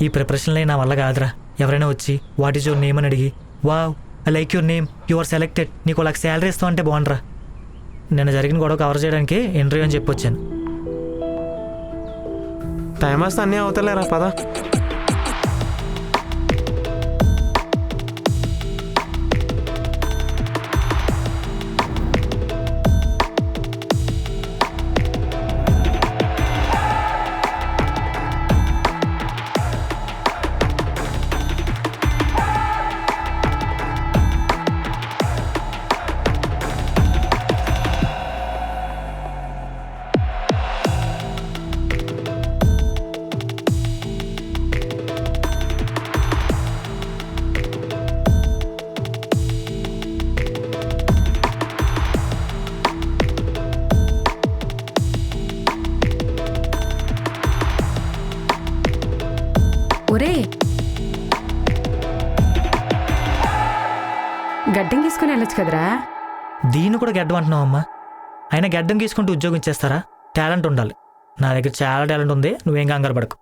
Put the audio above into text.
ఈ ప్రిపరేషన్లో నా వల్ల కాదురా. ఎవరైనా వచ్చి వాట్ ఈజ్ యువర్ నేమ్ అని అడిగి, wow I like your name, you are selected, నీకు వాళ్ళకి శాలరీ ఇస్తాం అంటే బాగుండ్రా. నిన్న జరిగిన గొడవ కవర్ చేయడానికి ఇంటర్వ్యూ అని చెప్పొచ్చాను. టైం వస్తే అన్నీ అవుతలేరా, పద. ఒరే, గడ్డం తీసుకుని వెళ్ళొచ్చు కదరా. దీన్ని కూడా గడ్డం అంటున్నావు అమ్మా. అయినా గడ్డం తీసుకుంటూ ఉద్యోగం ఇచ్చేస్తారా? టాలెంట్ ఉండాలి. నా దగ్గర చాలా టాలెంట్ ఉంది, నువ్వేం కంగారు పడకు.